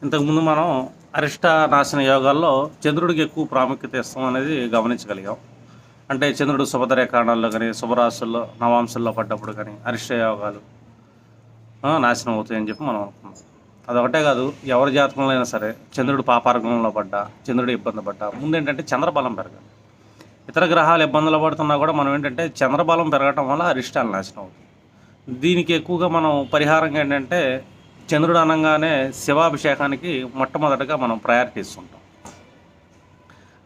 ఇంతకుముందు మనం అరిష్ట నాశన యోగాల్లో చంద్రుడికి ఎక్కువ ప్రాముఖ్యత ఇస్తాం అనేది గమనించగలిగాం. అంటే చంద్రుడు శుభదరేఖాణాల్లో కానీ, శుభరాశుల్లో, నవాంశల్లో పడ్డప్పుడు కానీ అరిష్ట యోగాలు నాశనం అవుతాయని చెప్పి మనం అనుకున్నాం. అదొకటే కాదు, ఎవరి జాతకంలో అయినా సరే చంద్రుడు పాపార్గంలో పడ్డా, చంద్రుడు ఇబ్బంది పడ్డా ముందేంటంటే చంద్రబలం పెరగాలి. ఇతర గ్రహాలు ఇబ్బందులు పడుతున్నా కూడా మనం ఏంటంటే చంద్రబలం పెరగటం వల్ల అరిష్టాలు నాశనం అవుతాయి. దీనికి ఎక్కువగా మనం పరిహారంగా ఏంటంటే చంద్రుడు అనగానే శివాభిషేకానికి మొట్టమొదటగా మనం ప్రయారిటీ ఇస్తుంటాం.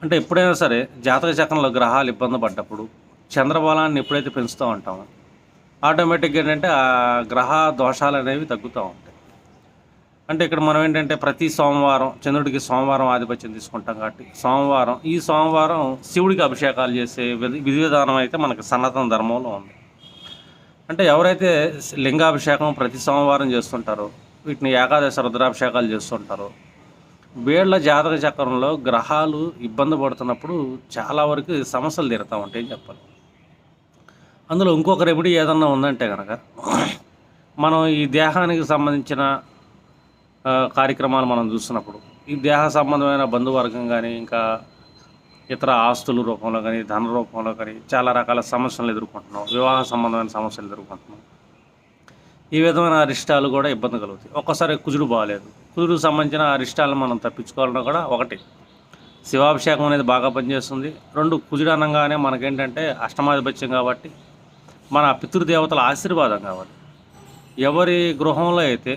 అంటే ఎప్పుడైనా సరే జాతక చక్రంలో గ్రహాలు ఇబ్బంది పడ్డప్పుడు చంద్రబలాన్ని ఎప్పుడైతే పెంచుతూ ఉంటామో ఆటోమేటిక్గా ఏంటంటే ఆ గ్రహ దోషాలు అనేవి తగ్గుతూ ఉంటాయి. అంటే ఇక్కడ మనం ఏంటంటే ప్రతి సోమవారం చంద్రుడికి సోమవారం ఆధిపత్యం తీసుకుంటాం కాబట్టి ఈ సోమవారం శివుడికి అభిషేకాలు చేసే విధి విధానం అయితే మనకి సనాతన ధర్మంలో ఉంది. అంటే ఎవరైతే లింగాభిషేకం ప్రతి సోమవారం చేస్తుంటారో, వీటిని ఏకాదశ రుద్రాభిషేకాలు చేస్తుంటారో, వీళ్ళ జాతక చక్రంలో గ్రహాలు ఇబ్బంది పడుతున్నప్పుడు చాలా వరకు సమస్యలు తీరుతూ ఉంటాయని చెప్పాలి. అందులో ఇంకొక రెమెడీ ఏదన్నా ఉందంటే కనుక మనం ఈ దేహానికి సంబంధించిన కార్యక్రమాలు మనం చూస్తున్నప్పుడు ఈ దేహ సంబంధమైన బంధువర్గం కానీ, ఇంకా ఇతర ఆస్తుల రూపంలో కానీ, ధన రూపంలో కానీ చాలా రకాల సమస్యలు ఎదుర్కొంటున్నాం. వివాహ సంబంధమైన సమస్యలు ఎదుర్కొంటున్నాం. ఈ విధమైన అరిష్టాలు కూడా ఇబ్బంది కలుగుతాయి. ఒక్కసారి కుజుడు బాగాలేదు, కుజుడుకు సంబంధించిన అరిష్టాలను మనం తప్పించుకోవాలన్నా కూడా ఒకటి శివాభిషేకం అనేది బాగా పనిచేస్తుంది. రెండు, కుజుడు అనగానే మనకేంటంటే అష్టమాధిపత్యం కాబట్టి మన పితృదేవతల ఆశీర్వాదం కావాలి. ఎవరి గృహంలో అయితే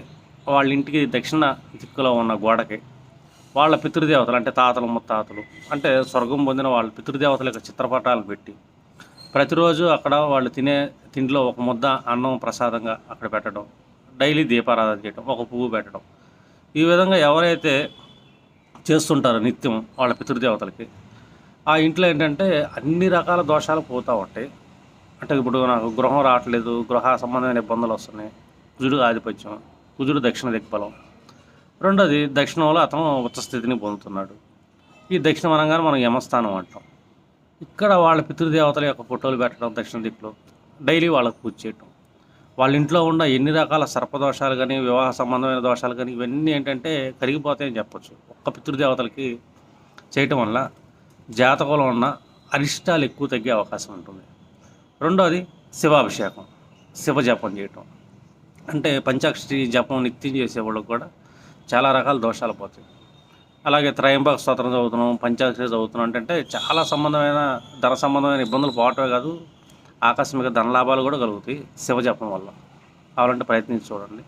వాళ్ళ ఇంటికి దక్షిణ దిక్కులో ఉన్న గోడకి వాళ్ళ పితృదేవతలు అంటే తాతలు ముత్తాతలు అంటే స్వర్గం పొందిన వాళ్ళ పితృదేవతల యొక్క చిత్రపటాలను పెట్టి ప్రతిరోజు అక్కడ వాళ్ళు తినే తిండిలో ఒక ముద్ద అన్నం ప్రసాదంగా అక్కడ పెట్టడం, డైలీ దీపారాధన చేయడం, ఒక పువ్వు పెట్టడం, ఈ విధంగా ఎవరైతే చేస్తుంటారో నిత్యం వాళ్ళ పితృదేవతలకి ఆ ఇంట్లో ఏంటంటే అన్ని రకాల దోషాలు పోతూ ఉంటాయి. అంటే ఇప్పుడు నాకు గృహం రావట్లేదు, గృహ సంబంధమైన ఇబ్బందులు వస్తున్నాయి, కుజుడు ఆధిపత్యం, కుజుడు దక్షిణ దిక్బలం. రెండోది దక్షిణంలో అతను ఉచ్చస్థితిని పొందుతున్నాడు. ఈ దక్షిణం అనగానే మనం యమస్థానం అంటాం. ఇక్కడ వాళ్ళ పితృదేవతల యొక్క ఫోటోలు పెట్టడం దక్షిణ దిక్కులో, డైలీ వాళ్ళకు పూజ చేయటం, వాళ్ళ ఇంట్లో ఉన్న ఎన్ని రకాల సర్పదోషాలు కానీ, వివాహ సంబంధమైన దోషాలు కానీ ఇవన్నీ ఏంటంటే కరిగిపోతాయని చెప్పొచ్చు ఒక్క పితృదేవతలకి చేయటం వల్ల. జాతకంలో ఉన్న అరిష్టాలు ఎక్కువ తగ్గే అవకాశం ఉంటుంది. రెండోది శివాభిషేకం, శివజపం చేయటం. అంటే పంచాక్షరి జపం నిత్యం చేసేవాళ్ళకి కూడా చాలా రకాల దోషాలు పోతాయి. అలాగే త్రయంబక స్తోత్రం చదువుతున్నాం, పంచాక్షరి చదువుతున్నాం అంటే చాలా ధన సంబంధమైన ఇబ్బందులు పోవటమే కాదు, ఆకస్మిక ధనలాభాలు కూడా కలుగుతాయి శివజపం వల్ల. కావాలంటే ప్రయత్నించి చూడండి.